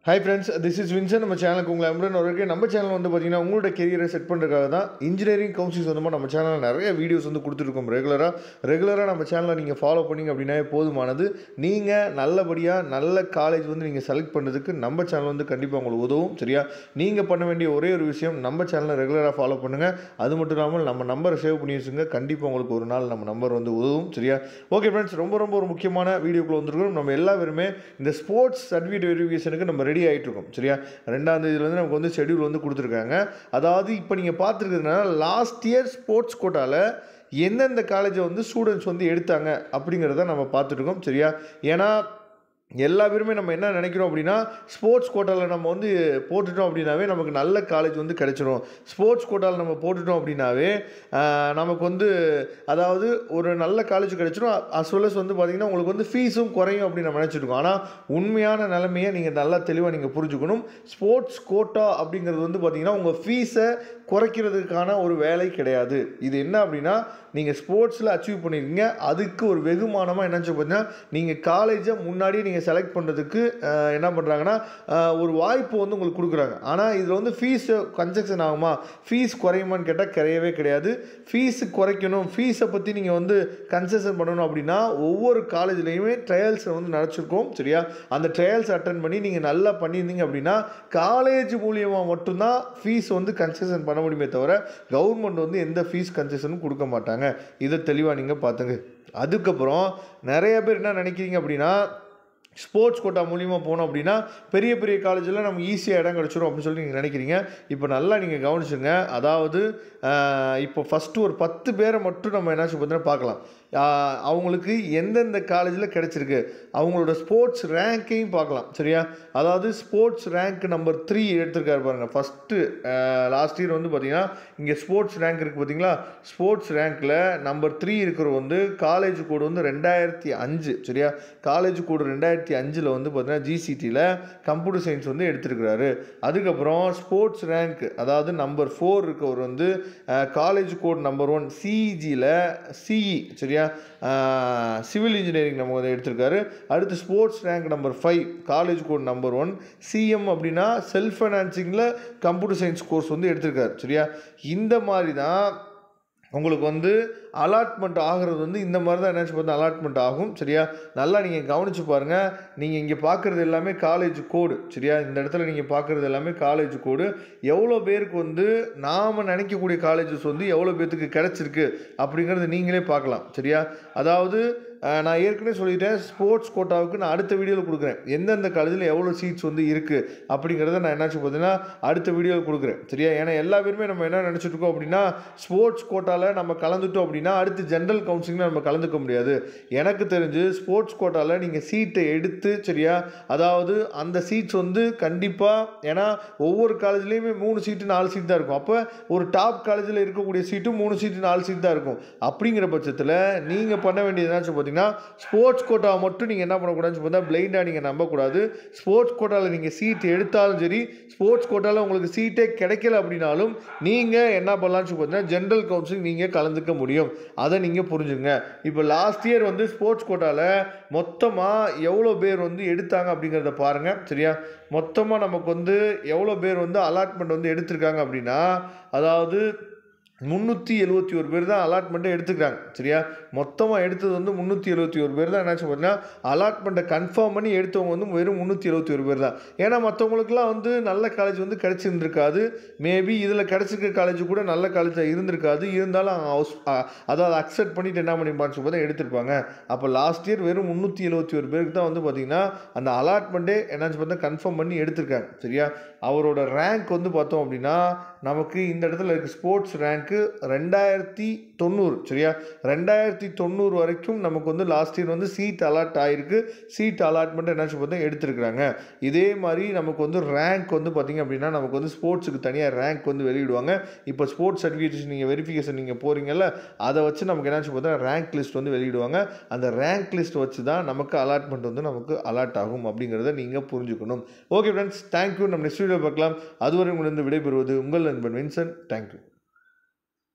Hi friends, this is Vincent. நம்ம சேனலுக்கு உங்களை அன்புடன் வரவேற்கிறேன். நம்ம சேனல் வந்து பார்த்தீங்கன்னா உங்களோட கெரியரை செட் பண்ணுறதுக்காக தான் இன்ஜினியரிங் கவுன்சிலிங் சொந்தமாக நம்ம சேனலில் நிறைய வீடியோஸ் வந்து கொடுத்துருக்கோம். ரெகுலராக நம்ம சேனலை நீங்கள் ஃபாலோ பண்ணிங்க அப்படின்னாவே போதுமானது. நீங்கள் நல்லபடியாக நல்ல காலேஜ் வந்து நீங்கள் செலக்ட் பண்ணுறதுக்கு நம்ம சேனல் வந்து கண்டிப்பாக உங்களுக்கு உதவும். சரியா? நீங்கள் பண்ண வேண்டிய ஒரே ஒரு விஷயம், நம்ம சேனலை ரெகுலராக ஃபாலோ பண்ணுங்கள். அது மட்டும் இல்லாமல் நம்ம நம்பரை சேவ் பண்ணி வச்சுங்க. கண்டிப்பாக உங்களுக்கு ஒரு நாள் நம்ம நம்பர் வந்து உதவும். சரியா? ஓகே ஃப்ரெண்ட்ஸ், ரொம்ப ஒரு முக்கியமான வீடியோக்குள்ள வந்துருக்கோம். நம்ம எல்லாருமே இந்த ஸ்போர்ட்ஸ் சர்டிஃபிகேட் வெரிஃபிகேஷனுக்கு நம்ம ரெடி ஆகிட்டு இருக்கோம். சரியா? 2ஆம் தேதியிலேருந்து நமக்கு வந்து ஷெடியூல் வந்து கொடுத்துருக்காங்க. அதாவது இப்போ நீங்கள் பார்த்துருக்கிறதுனால லாஸ்ட் இயர் ஸ்போர்ட்ஸ் கோட்டாவில் எந்தெந்த காலேஜை வந்து ஸ்டூடெண்ட்ஸ் வந்து எடுத்தாங்க அப்படிங்கிறத நம்ம பார்த்துருக்கோம். சரியா? ஏன்னா எல்லா பேருமே நம்ம என்ன நினைக்கிறோம் அப்படின்னா, ஸ்போர்ட்ஸ் கோட்டாவில் நம்ம வந்து போட்டுட்டோம் அப்படின்னாவே நமக்கு நல்ல காலேஜ் வந்து கிடைச்சிரும். ஸ்போர்ட்ஸ் கோட்டாவில் நம்ம போட்டுட்டோம் அப்படின்னாவே நமக்கு வந்து அதாவது ஒரு நல்ல காலேஜ் கிடைச்சிரும். அஸ் வெல் அஸ் வந்து பார்த்திங்கன்னா உங்களுக்கு வந்து ஃபீஸும் குறையும் அப்படின்னு நம்ம நினச்சிருக்கோம். ஆனால் உண்மையான நிலைமையை நீங்கள் நல்லா தெளிவாக நீங்கள் புரிஞ்சுக்கணும். ஸ்போர்ட்ஸ் கோட்டா அப்படிங்கிறது வந்து பார்த்திங்கன்னா உங்கள் ஃபீஸை குறைக்கிறதுக்கான ஒரு வேலை கிடையாது. இது என்ன அப்படின்னா, நீங்கள் ஸ்போர்ட்ஸில் அச்சீவ் பண்ணியிருக்கீங்க, அதுக்கு ஒரு வெகுமானமாக என்னச்சு பார்த்தீங்கன்னா, நீங்கள் காலேஜை முன்னாடியே நீங்கள் செலக்ட் பண்ணுறதுக்கு என்ன பண்ணுறாங்கன்னா ஒரு வாய்ப்பு வந்து உங்களுக்கு கொடுக்குறாங்க. ஆனால் இதில் வந்து ஃபீஸு கன்செக்ஷன் ஆகுமா, ஃபீஸ் குறையுமான்னு கேட்டால் கிடையவே கிடையாது. ஃபீஸு குறைக்கணும், ஃபீஸை பற்றி நீங்கள் வந்து கன்செஷன் பண்ணணும் அப்படின்னா ஒவ்வொரு காலேஜ்லேயுமே ட்ரையல்ஸை வந்து நடச்சிருக்கோம். சரியா? அந்த ட்ரையல்ஸ் அட்டன் பண்ணி நீங்கள் நல்லா பண்ணியிருந்தீங்க அப்படின்னா காலேஜ் மூலியமாக மட்டும்தான் ஃபீஸ் வந்து கன்செஷன் பண்ண முடியுமே தவிர கவர்மெண்ட் வந்து எந்த ஃபீஸ் கன்செஷனும் கொடுக்க மாட்டாங்க. இதை தெளிவாக நீங்கள் பார்த்துங்க. அதுக்கப்புறம் நிறைய பேர் என்ன நினைக்கிறீங்க அப்படின்னா, ஸ்போர்ட்ஸ் கோட்டா மூலிமா போனோம் அப்படின்னா பெரிய பெரிய காலேஜில் நமக்கு ஈஸியாக இடம் கிடச்சிரும் அப்படின்னு சொல்லி நீங்கள் நினைக்கிறீங்க. இப்போ நல்லா நீங்கள் கவனிச்சுங்க. அதாவது இப்போ ஃபஸ்ட்டு ஒரு 10 பேரை மட்டும் நம்ம என்னாச்சு பார்த்தீங்கன்னா பார்க்கலாம். அவங்களுக்கு எந்தெந்த காலேஜில் கிடச்சிருக்கு, அவங்களோட ஸ்போர்ட்ஸ் ரேங்க்கையும் பார்க்கலாம். சரியா? அதாவது ஸ்போர்ட்ஸ் ரேங்க் நம்பர் 3 எடுத்திருக்காரு பாருங்கள். ஃபஸ்ட்டு லாஸ்ட் இயர் வந்து பார்த்திங்கன்னா இங்கே ஸ்போர்ட்ஸ் ரேங்க் இருக்குது பார்த்தீங்களா? ஸ்போர்ட்ஸ் ரேங்க்கில் நம்பர் 3 இருக்கிற வந்து காலேஜ் கோடு வந்து 2005. சரியா? காலேஜ் கோடு 2005 வந்து பார்த்தீங்கன்னா ஜிசிடியில் கம்ப்யூட்டர் சயின்ஸ் வந்து எடுத்திருக்கிறாரு. அதுக்கப்புறம் ஸ்போர்ட்ஸ் ரேங்க் அதாவது நம்பர் 4 இருக்கவர் வந்து காலேஜ் கோட் நம்பர் 1 சிஇஜியில் சிஇ. சரியா? சிவில் இன்ஜினியரிங் நம்ம வந்து எடுத்திருக்காரு. அடுத்து sports rank number 5 college code number 1 CM அப்படின்னா செல்ஃப் ஃபைனான்சிங்கில் கம்ப்யூட்டர் சயின்ஸ் கோர்ஸ் வந்து எடுத்திருக்காரு. சரியா? இந்த மாதிரி தான் உங்களுக்கு வந்து அலாட்மெண்ட் ஆகிறது வந்து இந்த மாதிரி தான் என்னாச்சு பார்த்தா அலாட்மெண்ட் ஆகும். சரியா? நல்லா நீங்கள் கவனித்து பாருங்கள். நீங்கள் இங்கே பார்க்குறது எல்லாமே காலேஜ் கோடு. சரியா? இந்த இடத்துல நீங்கள் பார்க்குறது எல்லாமே காலேஜ் கோடு. எவ்வளோ பேருக்கு வந்து நாம் நினைக்கக்கூடிய காலேஜஸ் வந்து எவ்வளோ பேர்த்துக்கு கிடச்சிருக்கு அப்படிங்கிறது நீங்களே பார்க்கலாம். சரியா? அதாவது நான் ஏற்கனவே சொல்லிட்டேன், ஸ்போர்ட்ஸ் கோட்டாவுக்கு நான் அடுத்த வீடியோவில் கொடுக்குறேன். எந்தெந்த காலேஜில் எவ்வளோ சீட்ஸ் வந்து இருக்குது அப்படிங்கிறத நான் என்னாச்சு பார்த்தீங்கன்னா அடுத்த வீடியோவில் கொடுக்குறேன். சரியா? ஏன்னா எல்லா பேருமே நம்ம என்ன நினச்சிட்ருக்கோம் அப்படின்னா, ஸ்போர்ட்ஸ் கோட்டாவில் நம்ம கலந்துட்டோம் அப்படின்னா அடுத்து ஜென்ரல் கவுன்சிலிங்கில் நம்ம கலந்துக்க முடியாது. எனக்கு தெரிஞ்சு ஸ்போர்ட்ஸ் கோட்டாவில் நீங்கள் சீட்டை எடுத்து, சரியா, அதாவது அந்த சீட்ஸ் வந்து கண்டிப்பாக, ஏன்னா ஒவ்வொரு காலேஜ்லேயுமே 3 சீட்டு 4 சீட் தான் இருக்கும். அப்போ ஒரு டாப் காலேஜில் இருக்கக்கூடிய சீட்டும் 3 சீட்டு 4 சீட் தான் இருக்கும். அப்படிங்கிற பட்சத்தில் நீங்கள் பண்ண வேண்டியது என்னாச்சு பார்த்தீங்கன்னா, ஸ்போர்ட்ஸ் கோட்டாவை மட்டும் நீங்கள் என்ன பண்ணக்கூடாதுன்னு பார்த்தா பிளைண்டாக நீங்கள் நம்பக்கூடாது. ஸ்போர்ட்ஸ் கோட்டாவில் நீங்கள் சீட் எடுத்தாலும் சரி, ஸ்போர்ட்ஸ் கோட்டாவில் உங்களுக்கு சீட்டே கிடைக்கல அப்படின்னாலும் நீங்கள் என்ன பண்ணலாம்னு பார்த்தீங்கன்னா ஜென்ரல் கவுன்சிலிங் நீங்கள் கலந்துக்க முடியும். அதை நீங்கள் புரிஞ்சுங்க. இப்போ லாஸ்ட் இயர் வந்து ஸ்போர்ட்ஸ் கோட்டாவில் மொத்தமாக எவ்வளோ பேர் வந்து எடுத்தாங்க அப்படிங்கிறத பாருங்கள். சரியா? மொத்தமாக நமக்கு வந்து எவ்வளோ பேர் வந்து அலாட்மெண்ட் வந்து எடுத்திருக்காங்க அப்படின்னா, அதாவது 371 பேர் தான் அலாட்மெண்ட்டை எடுத்துக்கிறாங்க. சரியா? மொத்தமாக எடுத்தது வந்து 371 பேர் தான் என்னாச்சு பார்த்தீங்கன்னா அலாட்மெண்ட்டை கன்ஃபார்ம் பண்ணி எடுத்தவங்க வந்து வெறும் 371 பேர் தான். ஏன்னா மற்றவங்களுக்குலாம் வந்து நல்ல காலேஜ் வந்து கிடச்சிருந்துருக்காது. மேபி இதில் கிடச்சிருக்க காலேஜ் கூட நல்ல காலேஜாக இருந்திருக்காது. இருந்தாலும் அதாவது அக்செப்ட் பண்ணிவிட்டு என்ன பண்ணிப்பான்னு சொல்லி தான் எடுத்திருப்பாங்க. அப்போ லாஸ்ட் இயர் வெறும் 371 பேருக்கு தான் வந்து பார்த்திங்கன்னா அந்த அலாட்மெண்ட்டே என்னாச்சு பார்த்தா கன்ஃபார்ம் பண்ணி எடுத்திருக்காங்க. சரியா? அவரோட ரேங்க் வந்து பார்த்தோம் அப்படின்னா நமக்கு இந்த இடத்துல இருக்குது ஸ்போர்ட்ஸ் ரேங்க்கு 2090. சரியா? 2090 வரைக்கும் நமக்கு வந்து லாஸ்ட் இயர் வந்து சீட் அலாட் ஆகிருக்கு. சீட் அலாட்மெண்ட் என்னாச்சு பார்த்தா எடுத்துருக்குறாங்க. இதே மாதிரி நமக்கு வந்து ரேங்க் வந்து பார்த்திங்க அப்படின்னா நமக்கு வந்து ஸ்போர்ட்ஸுக்கு தனியாக ரேங்க் வந்து வெளியிடுவாங்க. இப்போ ஸ்போர்ட்ஸ் சர்டிஃபிகேஷன் நீங்கள் வெரிஃபிகேஷன் நீங்கள் போகிறீங்கல்ல, அதை வச்சு நமக்கு என்னாச்சு பார்த்தா ரேங்க் லிஸ்ட் வந்து வெளியிடுவாங்க. அந்த ரேங்க் லிஸ்ட் வச்சு தான் நமக்கு அலாட்மெண்ட் வந்து நமக்கு அலாட் ஆகும் அப்படிங்கிறத நீங்கள் புரிஞ்சுக்கணும். Okay friends, thank you. நம்ம நெக்ஸ்ட் வீடியோ பார்க்கலாம். அதுவரை உங்களிருந்து விடைபெறுவது உங்கள் நண்பன் வின்சென்ட். தேங்க்யூ.